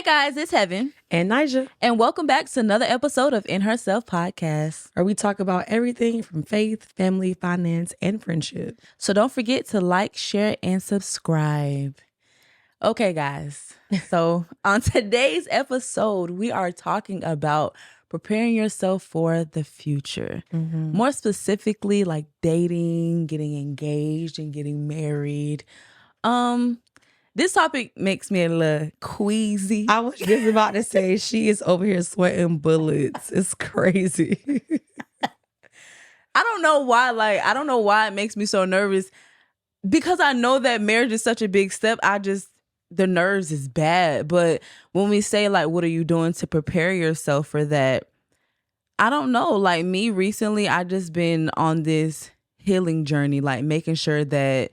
guys, it's Heaven. And Nija. And welcome back to another episode of InHerselfpodcast, where we talk about everything from faith, family, finance, and friendship. So don't forget to like, share, and subscribe. Okay, guys. So on today's episode, we are talking about preparing yourself for the future. Mm-hmm. More specifically, like dating, getting engaged, and getting married. This topic makes me a little queasy. I was just about to say, she is over here sweating bullets. It's crazy. I don't know why it makes me so nervous. Because I know that marriage is such a big step. The nerves is bad. But when we say, like, what are you doing to prepare yourself for that? I don't know. Like me recently, I just been on this healing journey, like making sure that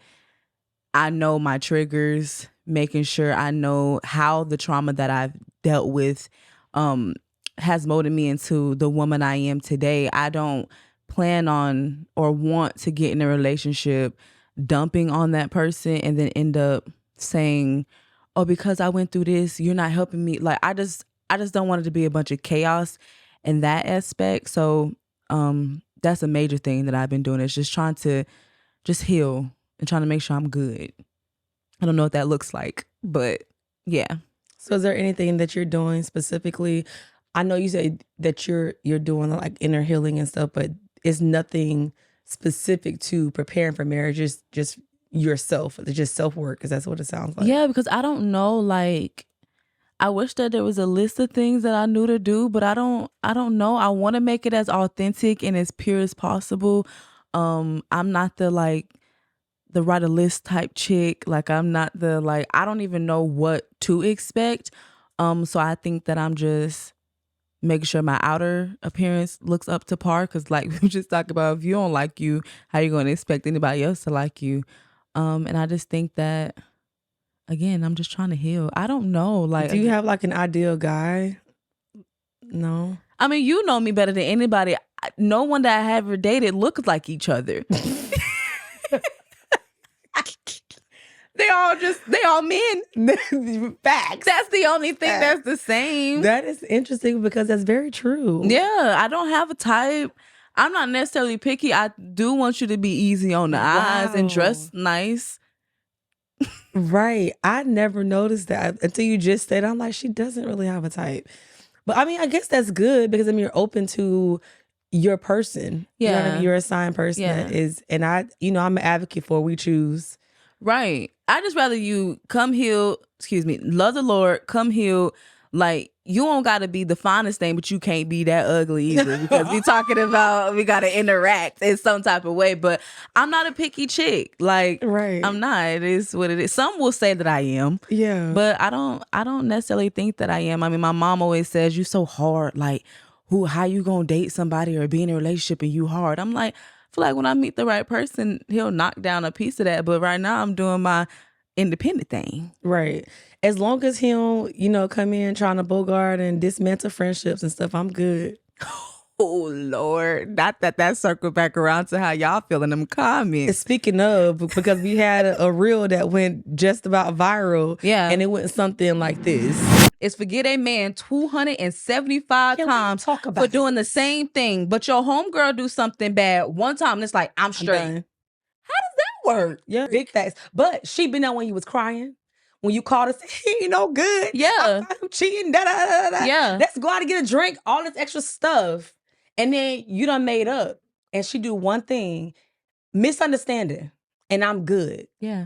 I know my triggers, making sure I know how the trauma that I've dealt with has molded me into the woman I am today. I don't plan on or want to get in a relationship dumping on that person and then end up saying, oh, because I went through this, you're not helping me. Like, I just don't want it to be a bunch of chaos in that aspect. So that's a major thing that I've been doing, is just trying to just heal and trying to make sure I'm good. I don't know what that looks like, but yeah. So is there anything that you're doing specifically? I know you said that you're doing like inner healing and stuff, but it's nothing specific to preparing for marriage. It's just yourself. It's just self-work, because that's what it sounds like. Yeah, because I don't know, like, I wish that there was a list of things that I knew to do, but I don't know. I want to make it as authentic and as pure as possible. I'm not the write a list type chick. Like, I'm not I don't even know what to expect. So I think that I'm just making sure my outer appearance looks up to par. Cause like we just talked about, if you don't like you, how you going to expect anybody else to like you? And I just think that, again, I'm just trying to heal. I don't know. Like, do you have like an ideal guy? No. I mean, you know me better than anybody. No one that I have ever dated looks like each other. They all men. Facts. That's the only thing that's the same. That is interesting, because that's very true. Yeah, I don't have a type. I'm not necessarily picky. I do want you to be easy on the eyes and dress nice. Right. I never noticed that until you just said, I'm like, she doesn't really have a type. But I mean, I guess that's good, because I mean, you're open to your person. Yeah. You know what I mean? You're a assigned person that is, and I'm an advocate for we choose. Right. I just rather you come healed, love the Lord, come healed. Like, you don't got to be the finest thing, but you can't be that ugly either, because we talking about we got to interact in some type of way. But I'm not a picky chick. Like, right. I'm not. It is what it is. Some will say that I am. Yeah. But I don't necessarily think that I am. I mean, my mom always says, you so hard. Like, how you gonna date somebody or be in a relationship and you hard? I'm like, I feel like when I meet the right person, he'll knock down a piece of that. But right now I'm doing my independent thing. Right. As long as he don't, come in trying to bogart and dismantle friendships and stuff, I'm good. Oh, Lord. Not that circled back around to how y'all feel in them comments. Speaking of, because we had a reel that went just about viral. Yeah. And it went something like this. It's forget a man 275 times for doing the same thing. But your homegirl do something bad one time and it's like, I'm straight. How does that work? Yeah, big facts. But she been there when you was crying. When you called us, he ain't no good. Yeah. I'm cheating. Da, da, da, da. Yeah. Let's go out and get a drink. All this extra stuff. And then you done made up. And she do one thing. Misunderstanding. And I'm good. Yeah.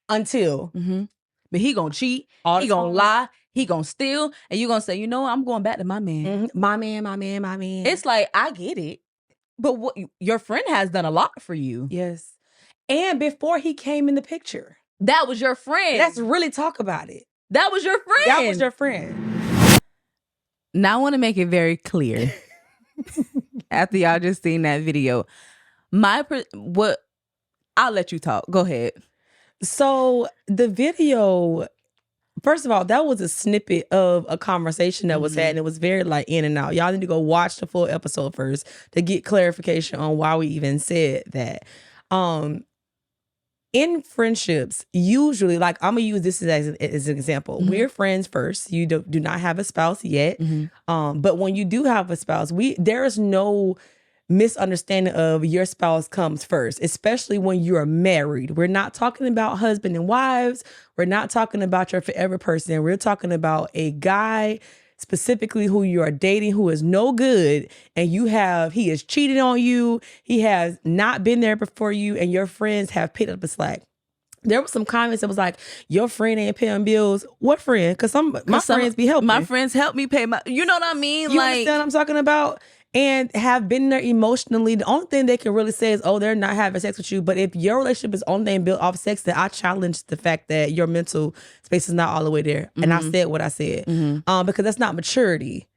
Until. Mm-hmm. But he gonna cheat. He gonna lie. He gonna steal. And you gonna say, you know what? I'm going back to my man. Mm-hmm. My man. It's like, I get it. But what your friend has done a lot for you. Yes. And before he came in the picture. That was your friend. Let's really talk about it. That was your friend. That was your friend. Now I want to make it very clear. After y'all just seen that video, I'll let you talk. Go ahead. So the video, first of all, that was a snippet of a conversation that was had, and it was very like in and out. Y'all need to go watch the full episode first to get clarification on why we even said that. in friendships, usually, like I'm gonna use this as an example. We're friends first. You do not have a spouse yet, but when you do have a spouse, there is no misunderstanding of your spouse comes first, especially when you are married. We're not talking about husband and wives. We're not talking about your forever person. We're talking about a guy specifically who you are dating who is no good, and he has cheated on you. He has not been there before you, and your friends have picked up the slack. There was some comments that was like, your friend ain't paying bills. What friend? Because my friends be helping. My friends help me pay my, you know what I mean? You understand what I'm talking about? And have been there emotionally. The only thing they can really say is, oh, they're not having sex with you. But if your relationship is only built off sex, then I challenge the fact that your mental space is not all the way there. And I said what I said. Because that's not maturity.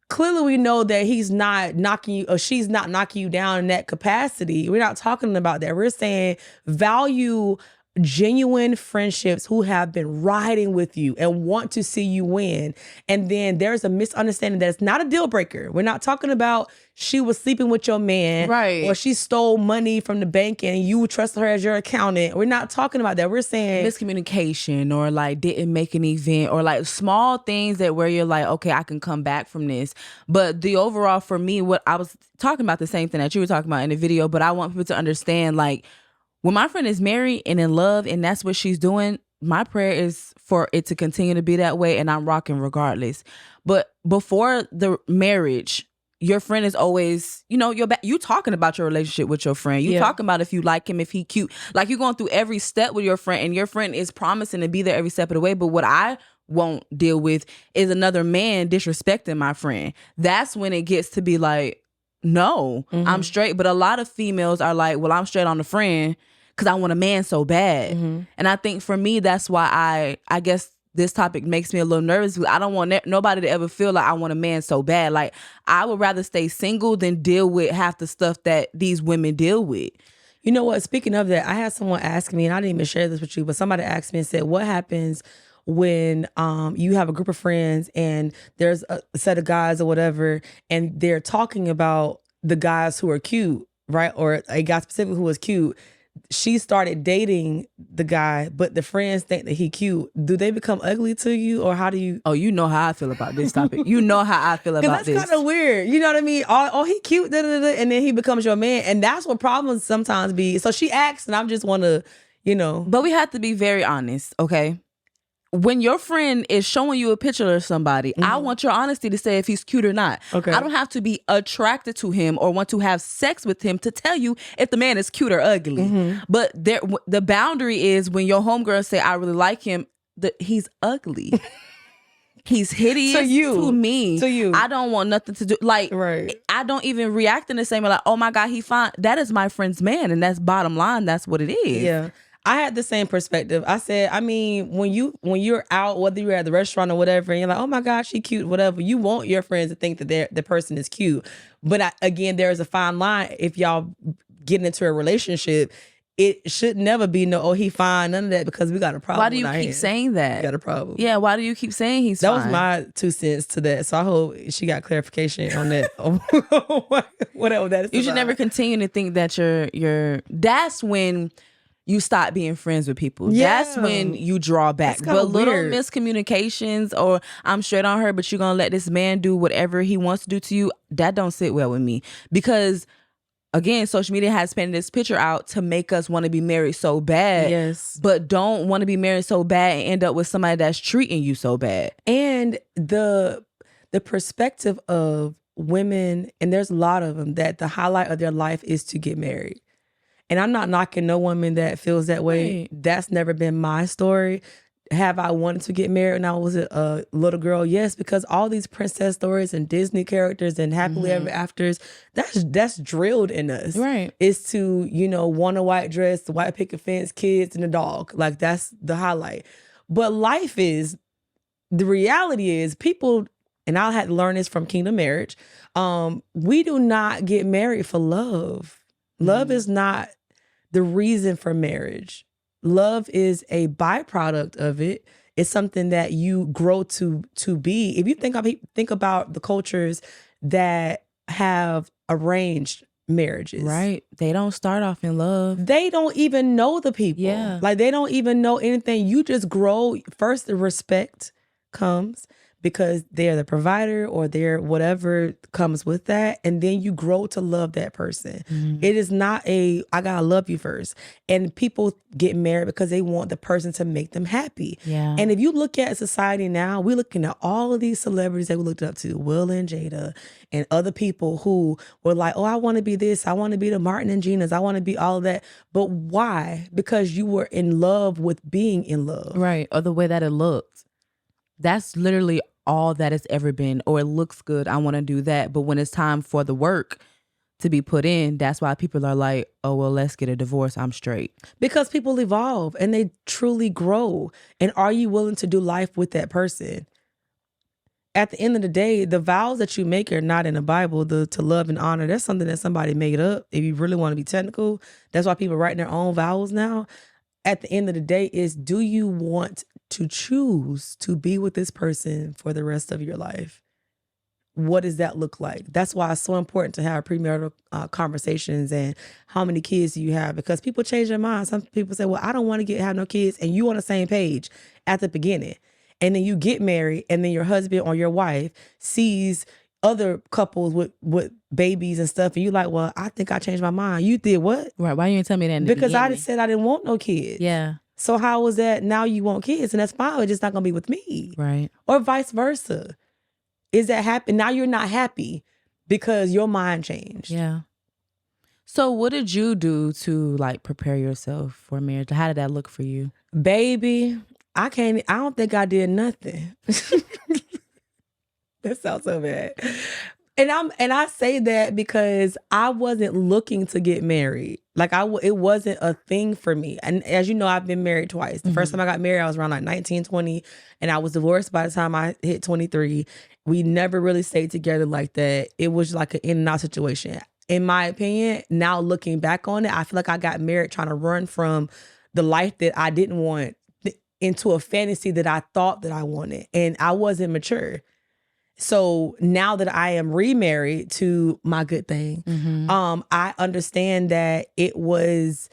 Clearly, we know that he's not knocking you, or she's not knocking you down in that capacity. We're not talking about that. We're saying value genuine friendships who have been riding with you and want to see you win. And then there's a misunderstanding that it's not a deal breaker. We're not talking about she was sleeping with your man, right? Or she stole money from the bank and you trusted her as your accountant. We're not talking about that. We're saying miscommunication, or like didn't make an event, or like small things that where you're like, okay, I can come back from this. But the overall, for me, what I was talking about, the same thing that you were talking about in the video, but I want people to understand, like, when my friend is married and in love and that's what she's doing, my prayer is for it to continue to be that way, and I'm rocking regardless. But before the marriage, your friend is always, you talking about your relationship with your friend. You talking about if you like him, if he cute. Like, you're going through every step with your friend, and your friend is promising to be there every step of the way. But what I won't deal with is another man disrespecting my friend. That's when it gets to be like, no, I'm straight. But a lot of females are like, well, I'm straight on the friend because I want a man so bad. And I think for me, that's why I guess this topic makes me a little nervous. I don't want nobody to ever feel like I want a man so bad. Like, I would rather stay single than deal with half the stuff that these women deal with. You know what? Speaking of that, I had someone ask me, and I didn't even share this with you, but somebody asked me and said, what happens when you have a group of friends and there's a set of guys or whatever, and they're talking about the guys who are cute, right? Or a guy specifically who was cute. She started dating the guy, but the friends think that he cute. Do they become ugly to you, or how do you? Oh, you know how I feel about this topic. You know how I feel about this. That's kind of weird. You know what I mean? Oh, he cute, da, da, da, and then he becomes your man, and that's what problems sometimes be. So she asked, and I just want to, But we have to be very honest, okay? When your friend is showing you a picture of somebody, I want your honesty to say if he's cute or not. Okay. I don't have to be attracted to him or want to have sex with him to tell you if the man is cute or ugly. But the boundary is when your homegirl say, I really like him, he's ugly. He's hideous to me. To you. I don't want nothing to do. Like, right. I don't even react in the same way. Like, oh my God, he fine. That is my friend's man. And that's bottom line. That's what it is. Yeah. I had the same perspective. I said, I mean, when you're out, whether you're at the restaurant or whatever, and you're like, oh my gosh, she cute, whatever, you want your friends to think that the person is cute. But again, there's a fine line. If y'all get into a relationship, it should never be no, oh, he fine, none of that, because we got a problem. Why do you keep saying that? We got a problem. Yeah, why do you keep saying he's fine? That was my 2 cents to that. So I hope she got clarification on that. Whatever that is. You should never continue to think that that's when you stop being friends with people. Yeah. That's when you draw back. But little miscommunications, or I'm straight on her, but you're going to let this man do whatever he wants to do to you, that don't sit well with me. Because, again, social media has painted this picture out to make us want to be married so bad. Yes. But don't want to be married so bad and end up with somebody that's treating you so bad. And the perspective of women, and there's a lot of them, that the highlight of their life is to get married. And I'm not knocking no woman that feels that way. Right. That's never been my story. Have I wanted to get married when I was a little girl? Yes, because all these princess stories and Disney characters and happily ever afters, that's drilled in us. Right. It's to, want a white dress, the white picket fence, kids, and a dog. Like, that's the highlight. But the reality is people, and I had to learn this from Kingdom Marriage, we do not get married for love. Love is not the reason for marriage. Love is a byproduct of it. It's something that you grow to be. If you think about the cultures that have arranged marriages. Right. They don't start off in love. They don't even know the people. Yeah. Like, they don't even know anything. You just grow. First, the respect comes because they're the provider or they're whatever comes with that. And then you grow to love that person. It is not I gotta love you first. And people get married because they want the person to make them happy. Yeah. And if you look at society now, we're looking at all of these celebrities that we looked up to, Will and Jada and other people who were like, oh, I want to be this. I want to be the Martin and Gina's. I want to be all of that. But why? Because you were in love with being in love. Right. Or the way that it looked. That's literally all that it's ever been. Or it looks good. I want to do that. But when it's time for the work to be put in, that's why people are like, oh, well, let's get a divorce. I'm straight. Because people evolve and they truly grow. And are you willing to do life with that person? At the end of the day, the vows that you make are not in the Bible. To love and honor, that's something that somebody made up. If you really want to be technical, that's why people write their own vows now. At the end of the day is, do you want to choose to be with this person for the rest of your life? What does that look like? That's why it's so important to have premarital conversations and how many kids do you have? Because people change their minds. Some people say, well, I don't want to have no kids. And you on the same page at the beginning. And then you get married and then your husband or your wife sees other couples with babies and stuff. And you're like, well, I think I changed my mind. You did what? Right. Why you didn't tell me that in the Because I beginning? just said I didn't want no kids. Yeah. So how was that now you want kids? And that's fine. It's just not going to be with me. Right. Or vice versa. Is that happy? Now you're not happy because your mind changed. Yeah. So what did you do to like prepare yourself for marriage? How did that look for you? Baby, I don't think I did nothing. That sounds so bad. And I say that because I wasn't looking to get married. Like it wasn't a thing for me. And as you know, I've been married twice. The first time I got married, I was around like 19, 20, and I was divorced by the time I hit 23. We never really stayed together like that. It was like an in and out situation. In my opinion, now looking back on it, I feel like I got married trying to run from the life that I didn't want into a fantasy that I thought that I wanted. And I wasn't mature. So now that I am remarried to my good thing, I understand that it was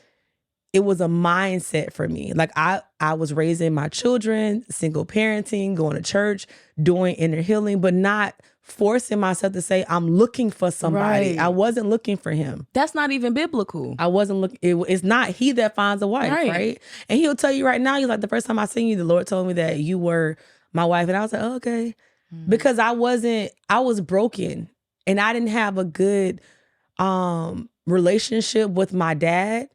a mindset for me. Like I was raising my children, single parenting, going to church, doing inner healing, but not forcing myself to say I'm looking for somebody. Right. I wasn't looking for him. That's not even biblical. I wasn't looking. It's not he that finds a wife, right? And he'll tell you right now. He's like, the first time I seen you, the Lord told me that you were my wife, and I was like, oh, okay. Because I was broken and I didn't have a good relationship with my dad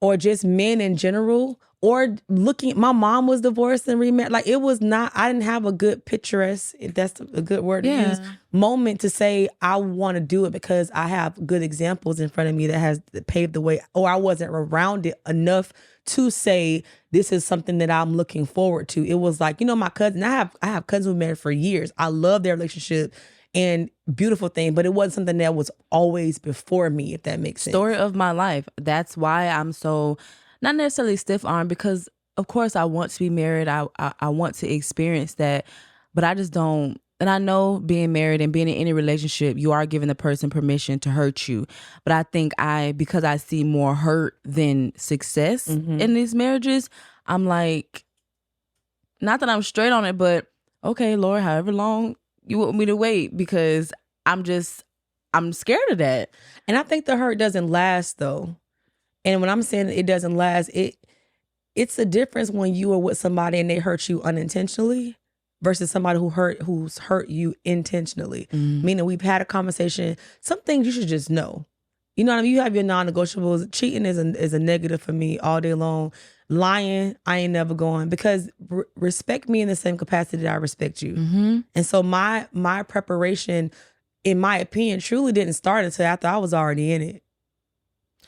or just men in general, or my mom was divorced and remarried. Like I didn't have a good picturesque, if that's a good word to use, moment to say I want to do it because I have good examples in front of me that has paved the way, or I wasn't around it enough to say this is something that I'm looking forward to. It was like, my cousin, I have cousins who married for years. I love their relationship and beautiful thing, but it wasn't something that was always before me, if that makes sense. Story of my life. That's why I'm so not necessarily stiff-armed, because of course I want to be married. I want to experience that, but I just don't. And I know being married and being in any relationship, you are giving the person permission to hurt you. But I think because I see more hurt than success in these marriages, I'm like, not that I'm straight on it, but okay, Lord, however long you want me to wait, because I'm scared of that. And I think the hurt doesn't last though. And when I'm saying it doesn't last, it's a difference when you are with somebody and they hurt you unintentionally versus somebody who's hurt you intentionally. Meaning we've had a conversation. Some things you should just know. You know what I mean? You have your non-negotiables. Cheating is a negative for me all day long. Lying, I ain't never going, because respect me in the same capacity that I respect you. And so my preparation, in my opinion, truly didn't start until after I was already in it.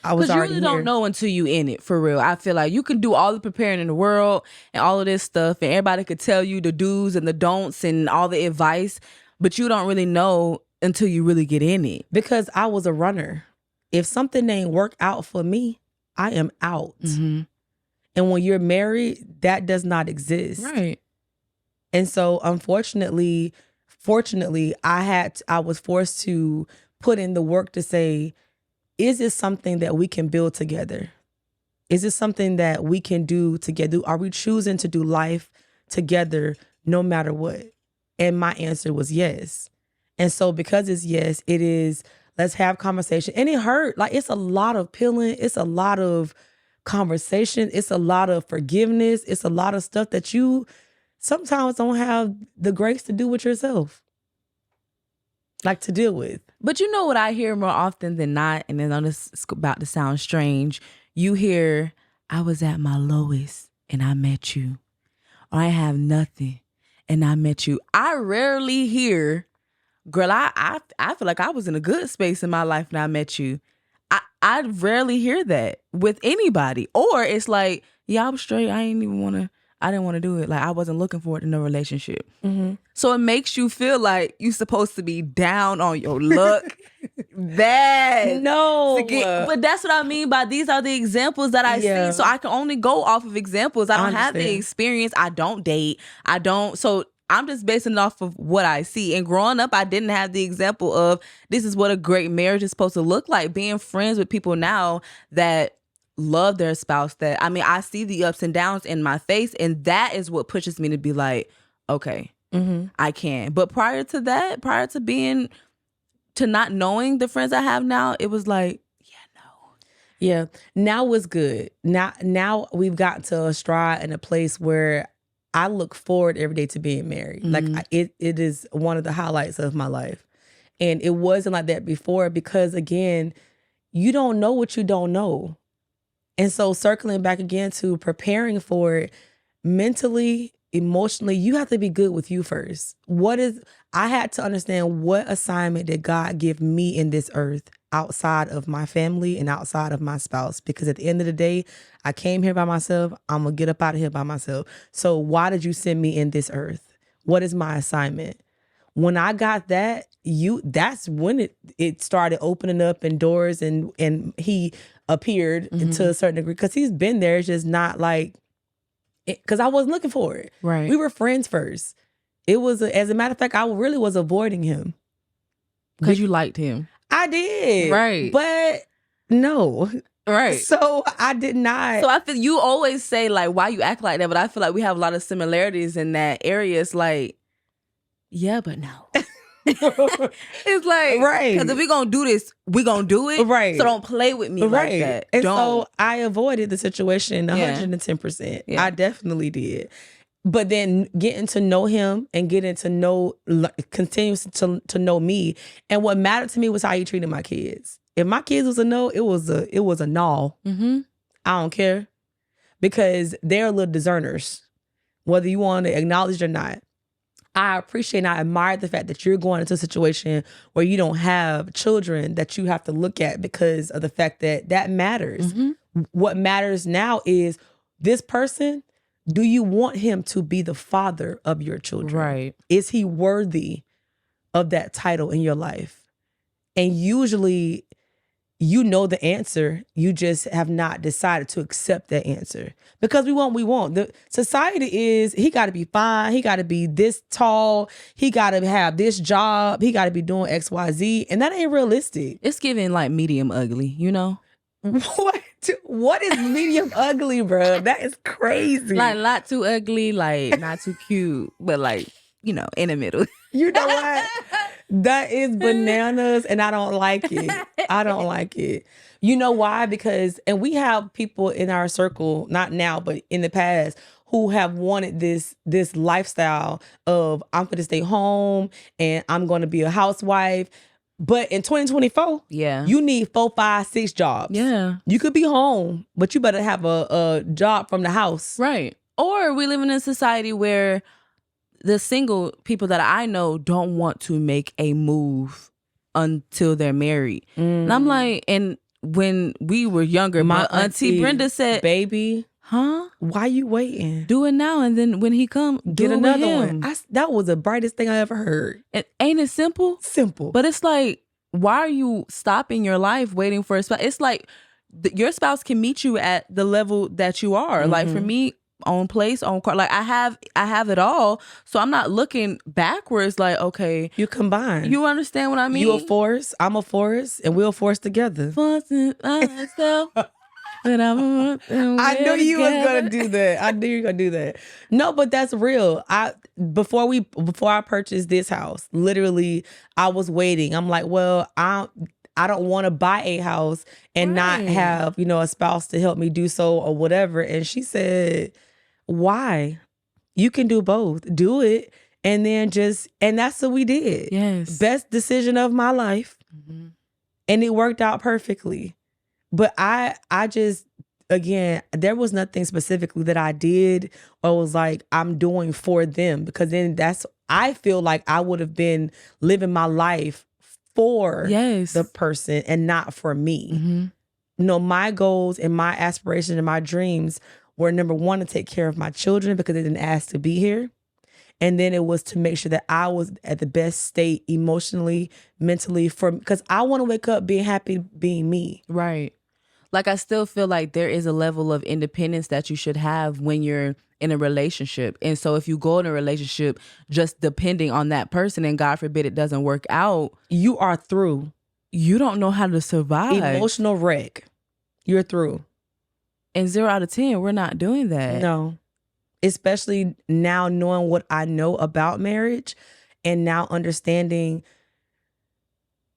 Because you really don't know until you in it, for real. I feel like you can do all the preparing in the world and all of this stuff, and everybody could tell you the do's and the don'ts and all the advice, but you don't really know until you really get in it. Because I was a runner. If something ain't work out for me, I am out. And when you're married, that does not exist. Right. And so fortunately, I was forced to put in the work to say, is this something that we can build together? Is this something that we can do together? Are we choosing to do life together no matter what? And my answer was yes. And so because it's yes, it is, let's have conversation. And it hurt. Like, it's a lot of peeling. It's a lot of conversation. It's a lot of forgiveness. It's a lot of stuff that you sometimes don't have the grace to do with yourself. Like, to deal with. But you know what I hear more often than not, and then this is about to sound strange. You hear, I was at my lowest and I met you. Or I have nothing and I met you. I rarely hear, girl, I feel like I was in a good space in my life and I met you. I rarely hear that with anybody. Or it's like, yeah, I was straight. I didn't want to do it. Like, I wasn't looking for it in a relationship. Mm-hmm. So it makes you feel like you're supposed to be down on your luck. Bad. No. But that's what I mean by these are the examples that I see. So I can only go off of examples. I don't have the experience. I don't date. So I'm just basing it off of what I see. And growing up, I didn't have the example of this is what a great marriage is supposed to look like. Being friends with people now that love their spouse, that, I mean, I see the ups and downs in my face, and that is what pushes me to be like, okay, I can. But prior to that, to not knowing the friends I have now, it was like, yeah, now it's good. Now we've gotten to a stride in a place where I look forward every day to being married. Mm-hmm. Like, it is one of the highlights of my life. And it wasn't like that before because, again, you don't know what you don't know. And so circling back again to preparing for it mentally, emotionally, you have to be good with you first. I had to understand what assignment did God give me in this earth outside of my family and outside of my spouse? Because at the end of the day, I came here by myself. I'm going to get up out of here by myself. So why did you send me in this earth? What is my assignment? When I got that, that's when it started opening up and doors, and he appeared to a certain degree because he's been there. It's just not like, because I wasn't looking for it. Right. We were friends first. It was, as a matter of fact, I really was avoiding him. Because you liked him. I did. Right. But no. Right. So I did not. So I feel you always say, like, why you act like that, but I feel like we have a lot of similarities in that area. It's like, yeah, but no. It's like, right. Because if we're going to do this, we're going to do it. Right. So don't play with me like that. And don't. So I avoided the situation 110%. Yeah. I definitely did. But then getting to know him and getting to know, continues to know me. And what mattered to me was how he treated my kids. If my kids was a no, it was a no. Mm-hmm. I don't care. Because they're little discerners, whether you want to acknowledge it or not. I appreciate and I admire the fact that you're going into a situation where you don't have children that you have to look at because of the fact that matters. Mm-hmm. What matters now is this person, do you want him to be the father of your children? Right. Is he worthy of that title in your life? And usually, you know the answer. You just have not decided to accept that answer. Because we won't. The society is, he got to be fine. He got to be this tall. He got to have this job. He got to be doing X, Y, Z. And that ain't realistic. It's giving like medium ugly, you know? What is medium ugly, bro? That is crazy. Like not too ugly, like not too cute, but like, you know, in the middle. You know what? That is bananas, and I don't like it. I don't like it. You know why? Because, and we have people in our circle, not now, but in the past, who have wanted this lifestyle of I'm going to stay home and I'm going to be a housewife. But in 2024, you need 4, 5, 6 jobs. Yeah. You could be home, but you better have a job from the house. Right. Or we live in a society where the single people that I know don't want to make a move until they're married. And I'm like, and when we were younger, my auntie Brenda said, baby, huh? Why you waiting? Do it now, and then when he come, get another one. That was the brightest thing I ever heard. And ain't it simple? Simple. But it's like, why are you stopping your life waiting for a spouse? It's like your spouse can meet you at the level that you are. Mm-hmm. Like for me, own place, own car. Like I have it all. So I'm not looking backwards like, okay, You combine. you understand what I mean? You a force, I'm a force, and we'll force together. Forcing myself. But I knew you was gonna do that. I knew you were gonna do that. No, but that's real. Before I purchased this house, literally, I was waiting. I'm like, well, I don't want to buy a house and not have, a spouse to help me do so or whatever. And she said, why? You can do both. Do it. And then and that's what we did. Yes. Best decision of my life. Mm-hmm. And it worked out perfectly. But I just, again, there was nothing specifically that I did or was like, I'm doing for them. Because then I feel like I would have been living my life for the person and not for me. Mm-hmm. My goals and my aspirations and my dreams were, number one, to take care of my children because they didn't ask to be here. And then it was to make sure that I was at the best state emotionally, mentally, because I want to wake up being happy being me. Right. Like I still feel like there is a level of independence that you should have when you're in a relationship. And so if you go in a relationship just depending on that person and God forbid it doesn't work out, you are through. You don't know how to survive. Emotional wreck. You're through. And 0 out of 10, we're not doing that. No. Especially now knowing what I know about marriage and now understanding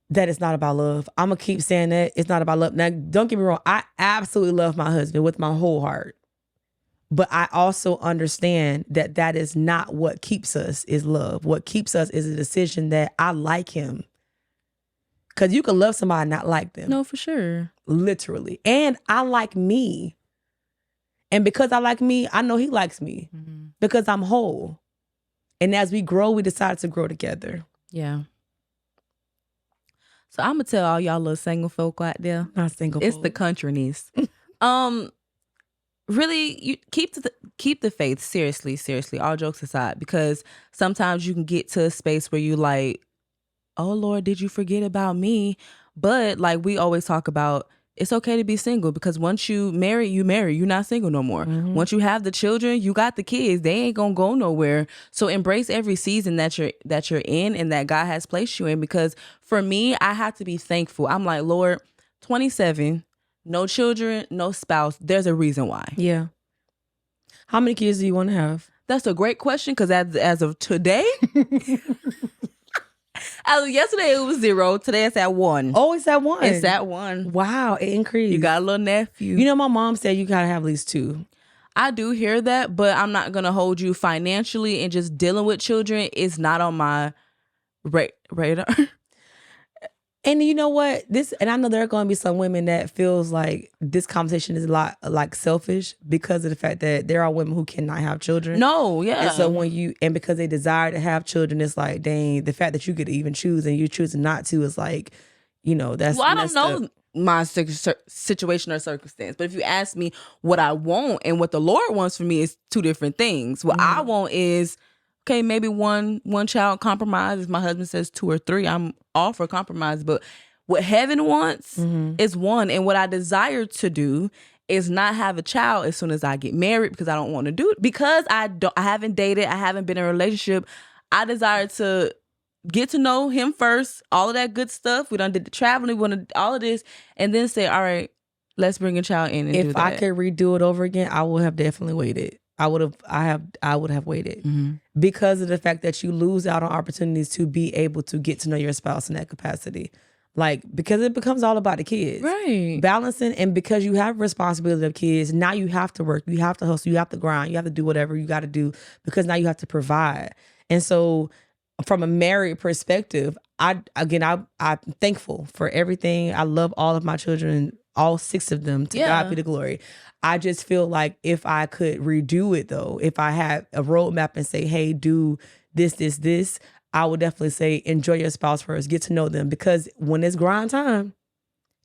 that it's not about love. I'm going to keep saying that it's not about love. Now, don't get me wrong. I absolutely love my husband with my whole heart. But I also understand that that is not what keeps us is love. What keeps us is a decision that I like him. Because you can love somebody and not like them. No, for sure. Literally. And I like me. And because I like me, I know he likes me because I'm whole. And as we grow, we decide to grow together. Yeah. So I'm going to tell all y'all little single folk out there. Not single It's folk. the countryness. Really, you keep the faith, seriously, all jokes aside, because sometimes you can get to a space where you like, oh Lord, did you forget about me? But like we always talk about, it's okay to be single because once you marry, you're not single no more. Mm-hmm. Once you have the children, you got the kids, they ain't gonna go nowhere. So embrace every season that you're in and that God has placed you in. Because for me, I have to be thankful. I'm like, Lord, 27, no children, no spouse. There's a reason why. Yeah. How many kids do you want to have? That's a great question because as of today, as of yesterday it was 0. Today it's at 1. Oh, it's at 1. It's at 1. Wow, it increased. You got a little nephew. My mom said you gotta have at least 2. I do hear that, but I'm not gonna hold you financially, and just dealing with children is not on my radar. And you know what? And I know there are going to be some women that feels like this conversation is a lot like selfish because of the fact that there are women who cannot have children. No, yeah. And so because they desire to have children, it's like, dang, the fact that you could even choose and you choosing not to is like, that's. Well, I don't know my situation or circumstance, but if you ask me what I want and what the Lord wants for me is 2 different things. What I want is, okay, maybe one child compromise. If my husband says 2 or 3, I'm all for compromise. But what heaven wants is 1. And what I desire to do is not have a child as soon as I get married because I don't want to do it. Because I haven't dated, I haven't been in a relationship. I desire to get to know him first, all of that good stuff. We done did the traveling, we want to all of this, and then say, all right, let's bring a child in and do that. If I could redo it over again, I would have definitely waited. I would have waited because of the fact that you lose out on opportunities to be able to get to know your spouse in that capacity. Like, because it becomes all about the kids. Right. Balancing, and because you have responsibility of kids, now you have to work, you have to hustle, you have to grind, you have to do whatever you got to do because now you have to provide. And so from a married perspective, I'm thankful for everything. I love all of my children, all 6 of them. To God be the glory. I just feel like if I could redo it though, if I had a roadmap and say, hey, do this, I would definitely say enjoy your spouse first, get to know them, because when it's grind time,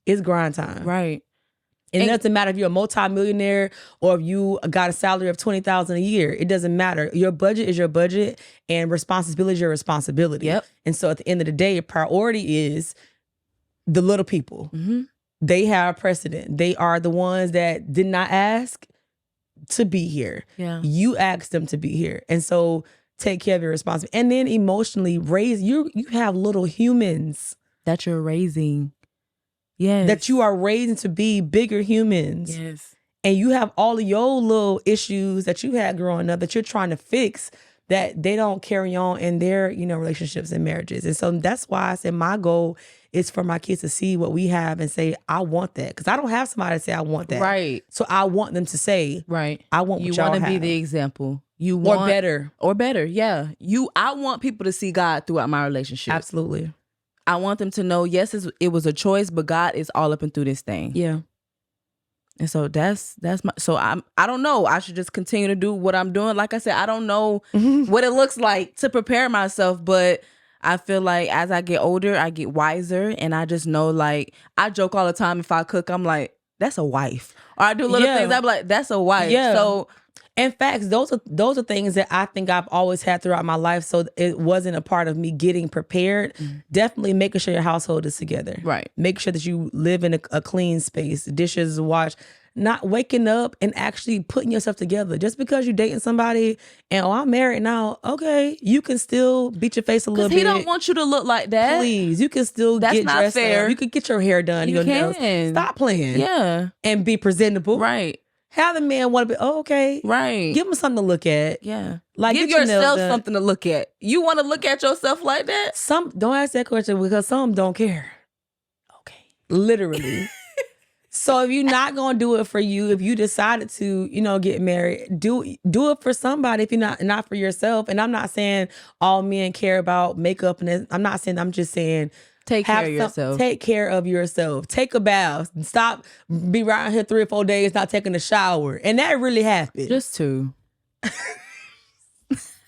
it's grind time. Right. And it doesn't matter if you're a multimillionaire or if you got a salary of $20,000 a year. It doesn't matter. Your budget is your budget and responsibility is your responsibility. Yep. And so at the end of the day, your priority is the little people. Mm-hmm. They have precedent. They are the ones that did not ask. to be here. Yeah. You asked them to be here. And so take care of your responsibility. And then emotionally raise, you have little humans that you're raising. Yes. That you are raising to be bigger humans. Yes. And you have all of your little issues that you had growing up that you're trying to fix, that they don't carry on in their, relationships and marriages. And so that's why I said my goal is for my kids to see what we have and say, I want that. Because I don't have somebody to say I want that. Right. So I want them to say, right, I want what y'all have. You want to be the example. You want, or better. Yeah. I want people to see God throughout my relationship. Absolutely. I want them to know, yes, it was a choice, but God is all up and through this thing. Yeah. And so that's my, so I don't know. I should just continue to do what I'm doing. Like I said, I don't know what it looks like to prepare myself, but I feel like as I get older, I get wiser, and I just know, like, I joke all the time. If I cook, I'm like, that's a wife. Or I do little things, I'm like, that's a wife. Yeah. So in fact, those are things that I think I've always had throughout my life. So it wasn't a part of me getting prepared. Definitely making sure your household is together. Right. Make sure that you live in a clean space, dishes washed. Not waking up and actually putting yourself together. Just because you're dating somebody and, I'm married now, okay, you can still beat your face a little bit. Because he don't want you to look like that. Please, you can still get dressed up. You can get your hair done. You nails. Stop playing. Yeah. And be presentable. Right. Have the man want to be, okay. Right. Give him something to look at. Yeah. Like, give yourself something to look at. You want to look at yourself like that? Don't ask that question, because some don't care. Okay. Literally. So if you're not going to do it for you, if you decided to, get married, do it for somebody if you're not for yourself. And I'm not saying all men care about makeup, and I'm not saying, I'm just saying, take care of yourself. Take care of yourself. Take a bath. Stop be around here 3 or 4 days not taking a shower. And that really happened. Just 2.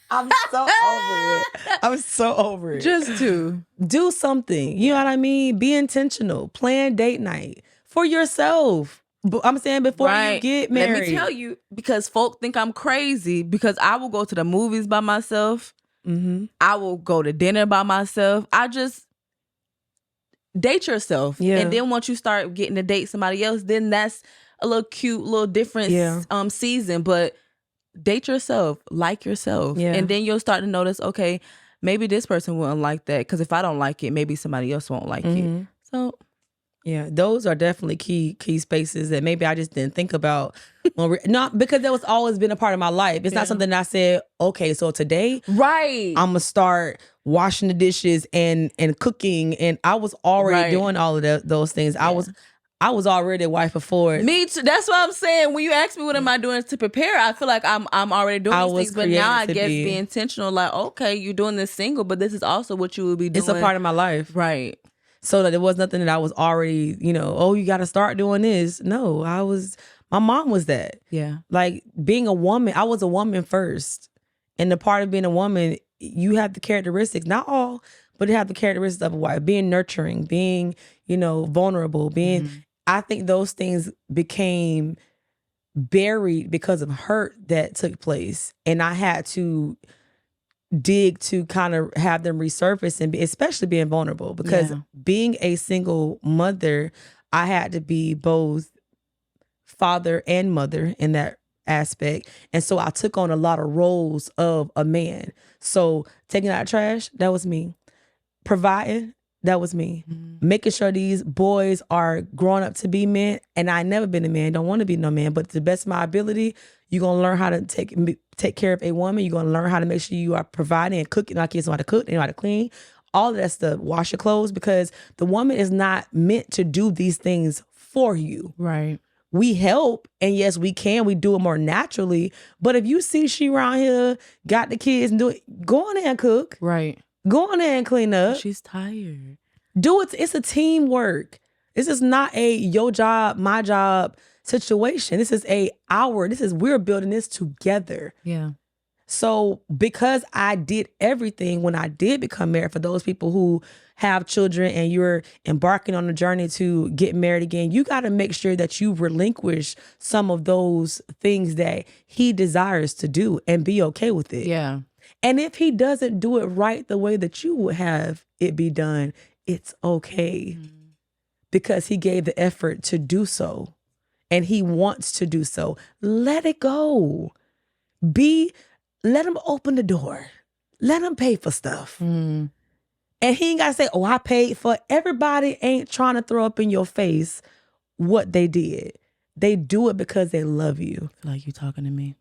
I'm so over it. I'm so over it. Just 2. Do something. You know what I mean? Be intentional. Plan date night for yourself. I'm saying before you get married. Let me tell you, because folk think I'm crazy, because I will go to the movies by myself. I will go to dinner by myself. I just date yourself. Yeah. And then once you start getting to date somebody else, then that's a little cute, little different season. But date yourself, like yourself. Yeah. And then you'll start to notice, okay, maybe this person wouldn't like that, because if I don't like it, maybe somebody else won't like it. So yeah, those are definitely key spaces that maybe I just didn't think about. Not because that was always been a part of my life. It's not something that I said, okay, so today, right, I'm gonna start washing the dishes and cooking, and I was already doing all of those things. Yeah. I was already a wife before. Me too. That's what I'm saying. When you ask me what am I doing to prepare, I feel like I'm already doing these things. But now I guess be intentional. Like, okay, you're doing this single, but this is also what you will be doing. It's a part of my life, right? So that it was nothing that I was already, you got to start doing this. No, my mom was that. Yeah. Like, being a woman, I was a woman first. And the part of being a woman, you have the characteristics, not all, but you have the characteristics of a wife. Being nurturing, being, vulnerable, I think those things became buried because of hurt that took place. And I had to dig to kind of have them resurface, and especially being vulnerable, because being a single mother, I had to be both father and mother in that aspect. And so I took on a lot of roles of a man. So taking out trash, that was me. Providing, that was me. Making sure these boys are growing up to be men, and I never been a man, don't want to be no man, but to the best of my ability, you're going to learn how to take care of a woman. You're going to learn how to make sure you are providing and cooking. My kids know how to cook, they know how to clean, all of that stuff, wash your clothes, because the woman is not meant to do these things for you. Right. We help, and yes, we do it more naturally, but if you see she around here, got the kids, and do it, go on there and cook. Right. Go on there and clean up. She's tired. Do it. It's a teamwork. This is not a your job, my job situation. This is we're building this together. Yeah. So because I did everything when I did become married, for those people who have children and you're embarking on a journey to get married again, you got to make sure that you relinquish some of those things that he desires to do and be okay with it. Yeah. And if he doesn't do it right the way that you would have it be done, it's okay. Because he gave the effort to do so. and he wants to do so. Let it go. Let him open the door. Let him pay for stuff. Mm. And he ain't got to say, oh, I paid for it. Everybody ain't trying to throw up in your face what they did. They do it because they love you. I feel like you talking to me.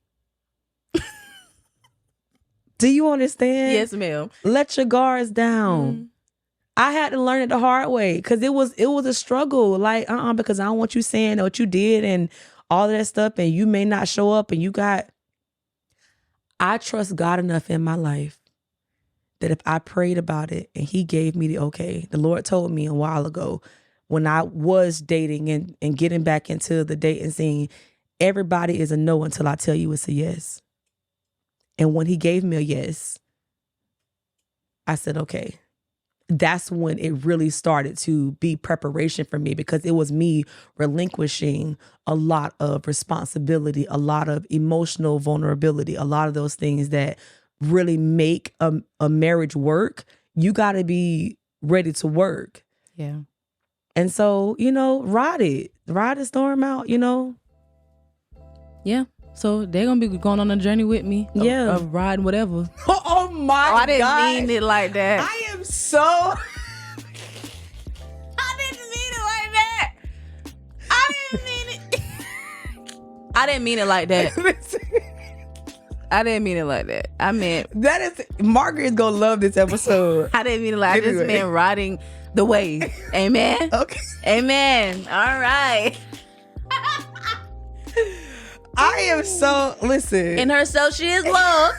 Do you understand? Yes, ma'am. Let your guards down. I had to learn it the hard way because it was a struggle. Like, because I don't want you saying what you did and all of that stuff, and you may not show up, and I trust God enough in my life that if I prayed about it and he gave me the okay, the Lord told me a while ago when I was dating and getting back into the dating scene, everybody is a no until I tell you it's a yes. And when he gave me a yes, I said, okay. That's when it really started to be preparation for me, because it was me relinquishing a lot of responsibility, a lot of emotional vulnerability, a lot of those things that really make a marriage work. You got to be ready to work. Yeah. And so, ride the storm out, Yeah. So they're going to be going on a journey with me. Yeah. Of riding whatever. Oh my God. I didn't mean it like that. I am so... I didn't mean it like that. I didn't mean it. I didn't mean it like that. I didn't mean it like that. I meant... That is... Margaret's going to love this episode. I didn't mean it like... I just meant riding the wave. Amen? Okay. Amen. All right. I am so... Listen. In herself, she is love.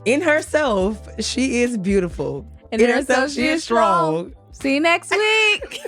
In herself, she is beautiful. In herself, she is strong. See you next week.